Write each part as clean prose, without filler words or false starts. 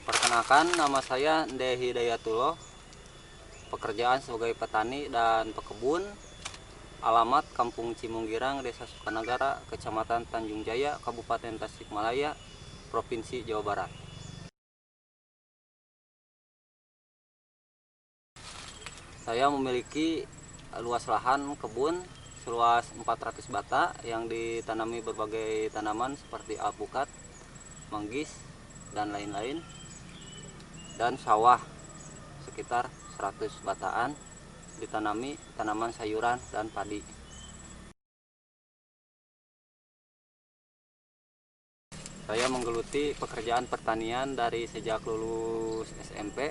Perkenalkan, nama saya Ende Hidayatullah, pekerjaan sebagai petani dan pekebun, alamat Kampung Cimunggirang, Desa Sukanagara, Kecamatan Tanjung Jaya, Kabupaten Tasikmalaya, Provinsi Jawa Barat. Saya memiliki luas lahan kebun seluas 400 bata yang ditanami berbagai tanaman seperti alpukat, manggis, dan lain-lain, dan sawah sekitar 100 bataan ditanami tanaman sayuran dan padi. Saya menggeluti pekerjaan pertanian dari sejak lulus SMP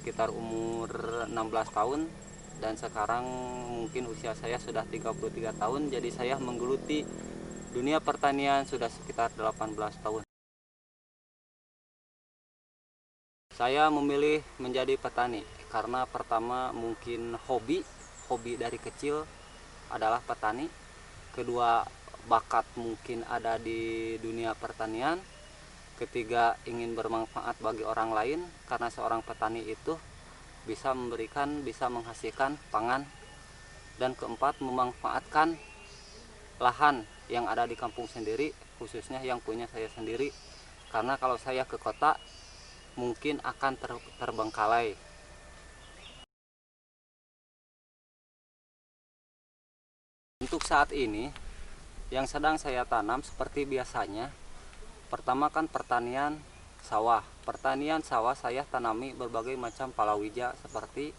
sekitar umur 16 tahun, dan sekarang mungkin usia saya sudah 33 tahun, jadi saya menggeluti dunia pertanian sudah sekitar 18 tahun. Saya memilih menjadi petani karena pertama mungkin hobi dari kecil adalah petani. Kedua, bakat mungkin ada di dunia pertanian. Ketiga, ingin bermanfaat bagi orang lain karena seorang petani itu bisa menghasilkan pangan. Dan keempat, memanfaatkan lahan yang ada di kampung sendiri, khususnya yang punya saya sendiri, karena kalau saya ke kota mungkin akan terbengkalai. Untuk saat ini yang sedang saya tanam seperti biasanya, pertama kan pertanian sawah. Pertanian sawah saya tanami berbagai macam palawija seperti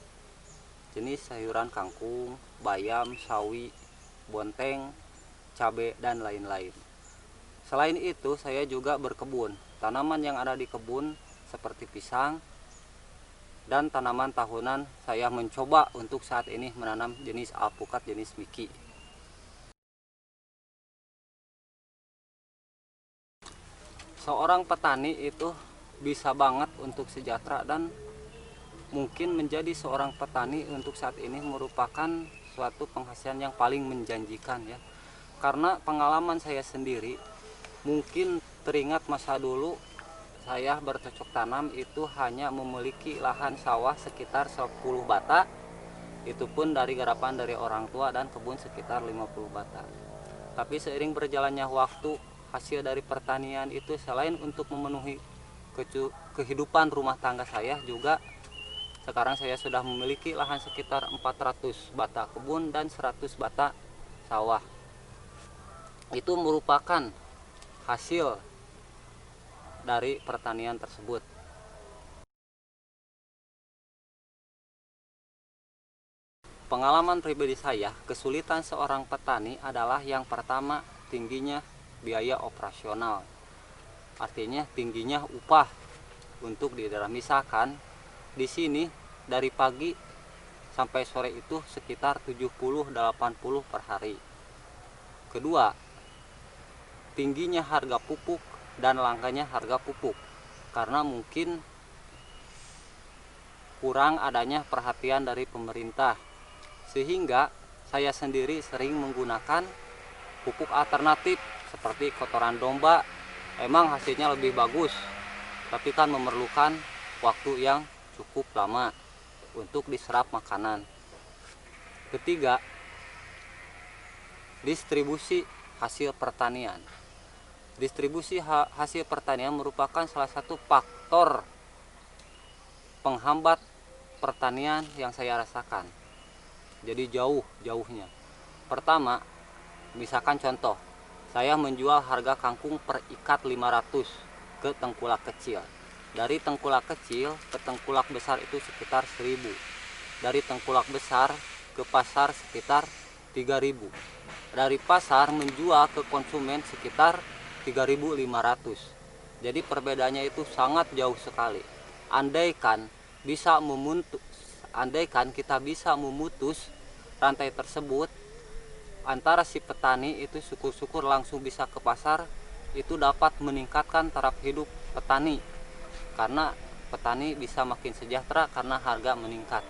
jenis sayuran kangkung, bayam, sawi, bonteng, cabai, dan lain-lain. Selain itu saya juga berkebun, tanaman yang ada di kebun seperti pisang dan tanaman tahunan. Saya mencoba untuk saat ini menanam jenis alpukat jenis Miki. Seorang petani itu bisa banget untuk sejahtera, dan mungkin menjadi seorang petani untuk saat ini merupakan suatu penghasilan yang paling menjanjikan ya. Karena pengalaman saya sendiri, mungkin teringat masa dulu saya bercocok tanam itu hanya memiliki lahan sawah sekitar 10 bata, itu pun dari garapan dari orang tua, dan kebun sekitar 50 bata. Tapi seiring berjalannya waktu, hasil dari pertanian itu selain untuk memenuhi kehidupan rumah tangga saya, juga sekarang saya sudah memiliki lahan sekitar 400 bata kebun dan 100 bata sawah. Itu merupakan hasil dari pertanian tersebut. Pengalaman pribadi saya, kesulitan seorang petani adalah yang pertama tingginya biaya operasional. Artinya tingginya upah untuk di daerah. Misalkan di sini dari pagi sampai sore itu sekitar 70-80 per hari. Kedua, tingginya harga pupuk dan langkanya harga pupuk, karena mungkin kurang adanya perhatian dari pemerintah, sehingga saya sendiri sering menggunakan pupuk alternatif seperti kotoran domba. Emang hasilnya lebih bagus, tapi kan memerlukan waktu yang cukup lama untuk diserap makanan. Ketiga, distribusi hasil pertanian. Distribusi hasil pertanian merupakan salah satu faktor penghambat pertanian yang saya rasakan. Jadi jauhnya. Pertama, misalkan contoh, saya menjual harga kangkung per ikat 500 ke tengkulak kecil. Dari tengkulak kecil ke tengkulak besar itu sekitar 1000. Dari tengkulak besar ke pasar sekitar 3000. Dari pasar menjual ke konsumen sekitar 3500. Jadi perbedaannya itu sangat jauh sekali. Andaikan kita bisa memutus rantai tersebut antara si petani itu, syukur-syukur langsung bisa ke pasar, itu dapat meningkatkan taraf hidup petani, karena petani bisa makin sejahtera karena harga meningkat.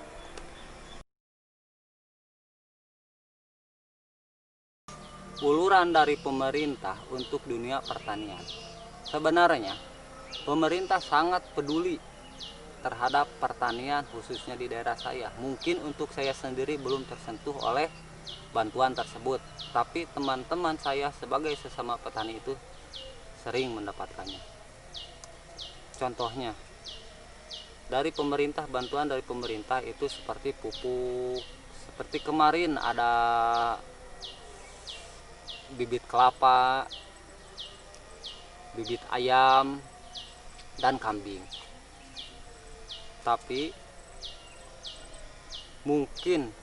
Uluran dari pemerintah untuk dunia pertanian. Sebenarnya pemerintah sangat peduli terhadap pertanian khususnya di daerah saya. Mungkin untuk saya sendiri belum tersentuh oleh bantuan tersebut, tapi teman-teman saya sebagai sesama petani itu sering mendapatkannya. Contohnya dari pemerintah, bantuan dari pemerintah itu seperti pupuk, seperti kemarin ada bibit kelapa, bibit ayam, dan kambing. Tapi mungkin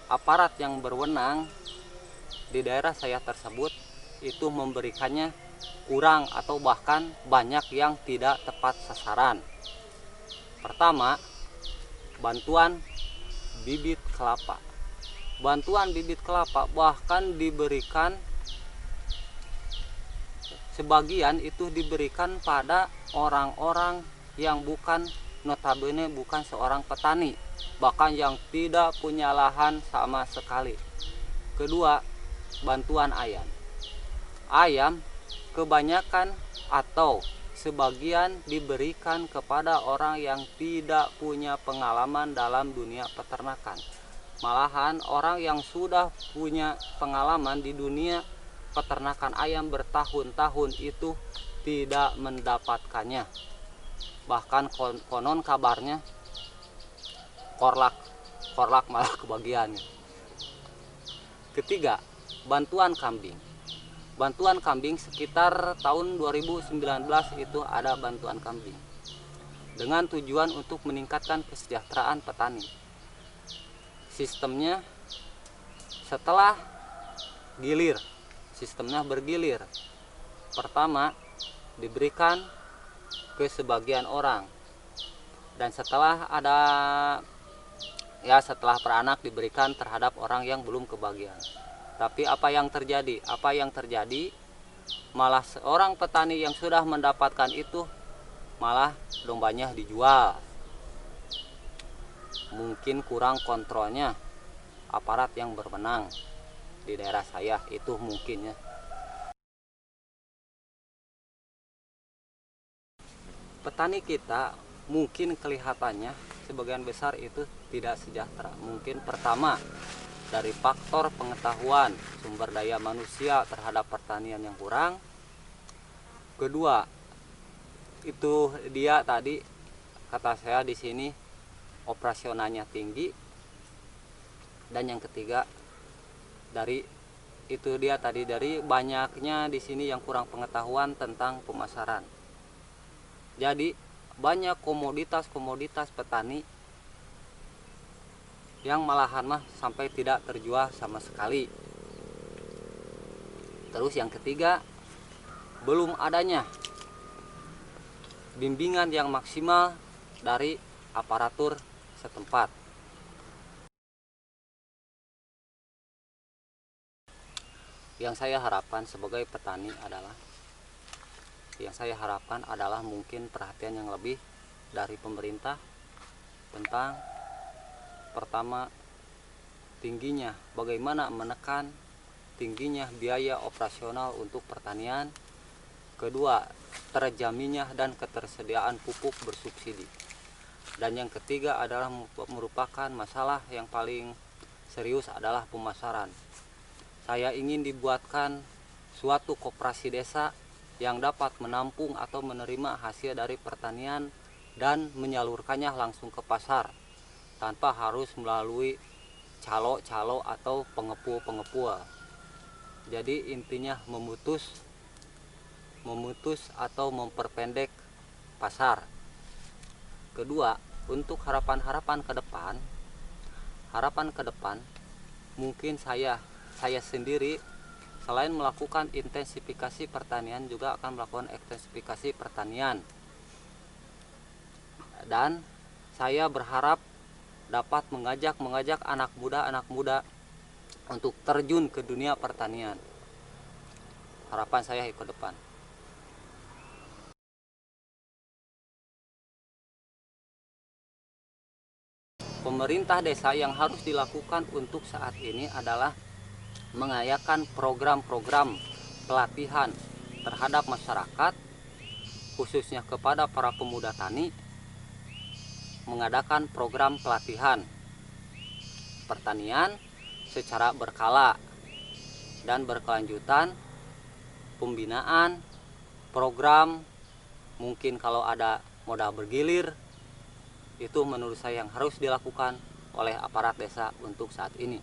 aparat yang berwenang di daerah saya tersebut itu memberikannya kurang atau bahkan banyak yang tidak tepat sasaran. Pertama, bantuan bibit kelapa. Bantuan bibit kelapa bahkan diberikan, sebagian itu diberikan pada orang-orang yang notabene bukan seorang petani, bahkan yang tidak punya lahan sama sekali. Kedua, bantuan ayam. Ayam kebanyakan atau sebagian diberikan kepada orang yang tidak punya pengalaman dalam dunia peternakan. Malahan orang yang sudah punya pengalaman di dunia peternakan ayam bertahun-tahun itu tidak mendapatkannya. Bahkan konon kabarnya korlak malah kebagiannya. Ketiga, bantuan kambing. Bantuan kambing sekitar tahun 2019 itu ada bantuan kambing dengan tujuan untuk meningkatkan kesejahteraan petani. Sistemnya setelah gilir, sistemnya bergilir. Pertama diberikan ke sebagian orang. Dan setelah setelah peranak diberikan terhadap orang yang belum kebagian. Tapi apa yang terjadi? Malah seorang petani yang sudah mendapatkan itu malah dombanya dijual. Mungkin kurang kontrolnya aparat yang berwenang di daerah saya, itu mungkin ya. Petani kita mungkin kelihatannya sebagian besar itu tidak sejahtera. Mungkin pertama dari faktor pengetahuan sumber daya manusia terhadap pertanian yang kurang. Kedua, itu dia tadi kata saya di sini operasionalnya tinggi. Dan yang ketiga dari banyaknya di sini yang kurang pengetahuan tentang pemasaran. Jadi banyak komoditas petani yang malahan sampai tidak terjual sama sekali. Terus yang ketiga, belum adanya bimbingan yang maksimal dari aparatur setempat. Yang saya harapkan sebagai petani adalah mungkin perhatian yang lebih dari pemerintah tentang pertama bagaimana menekan tingginya biaya operasional untuk pertanian. Kedua, terjaminnya dan ketersediaan pupuk bersubsidi. Dan yang ketiga adalah merupakan masalah yang paling serius adalah pemasaran. Saya ingin dibuatkan suatu koperasi desa yang dapat menampung atau menerima hasil dari pertanian dan menyalurkannya langsung ke pasar tanpa harus melalui calo-calo atau pengepul. Jadi intinya memutus atau memperpendek pasar. Kedua, untuk harapan ke depan mungkin saya sendiri selain melakukan intensifikasi pertanian juga akan melakukan ekstensifikasi pertanian. Dan saya berharap dapat mengajak anak muda untuk terjun ke dunia pertanian. Harapan saya ke depan. Pemerintah desa yang harus dilakukan untuk saat ini adalah mengayakan program-program pelatihan terhadap masyarakat, khususnya kepada para pemuda tani, mengadakan program pelatihan pertanian secara berkala dan berkelanjutan, pembinaan program, mungkin kalau ada modal bergilir, itu menurut saya yang harus dilakukan oleh aparat desa untuk saat ini.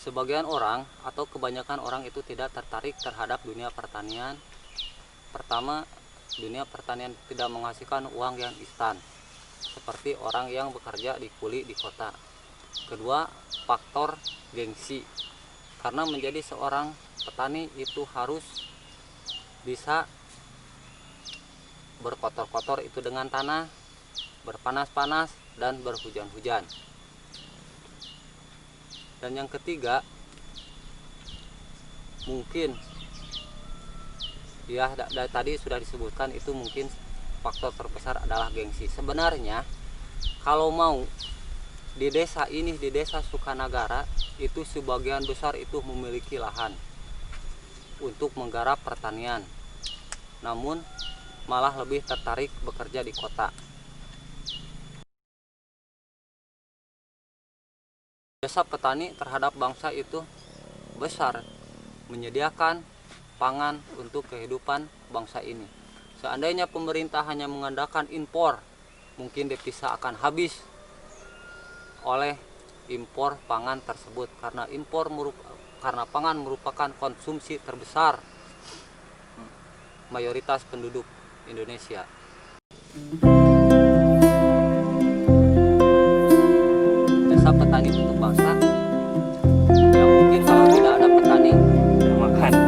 Sebagian orang atau kebanyakan orang itu tidak tertarik terhadap dunia pertanian. Pertama, dunia pertanian tidak menghasilkan uang yang instan, seperti orang yang bekerja di kuli di kota. Kedua, faktor gengsi, karena menjadi seorang petani itu harus bisa berkotor-kotor itu dengan tanah, berpanas-panas, dan berhujan-hujan. Dan yang ketiga, mungkin ya tadi sudah disebutkan, itu mungkin faktor terbesar adalah gengsi. Sebenarnya kalau mau di desa ini, di desa Sukanagara itu sebagian besar itu memiliki lahan untuk menggarap pertanian, namun malah lebih tertarik bekerja di kota. Jasa petani terhadap bangsa itu besar, menyediakan pangan untuk kehidupan bangsa ini. Seandainya pemerintah hanya mengandalkan impor, mungkin devisa akan habis oleh impor pangan tersebut, karena pangan merupakan konsumsi terbesar mayoritas penduduk Indonesia. Jasa petani untuk bangsa, ya mungkin kalau tidak ada petani,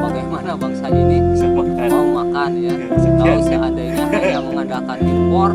bagaimana desa ini bisa makan. mau makan ya. Sekian. Kalau seandainya hanya mengandalkan impor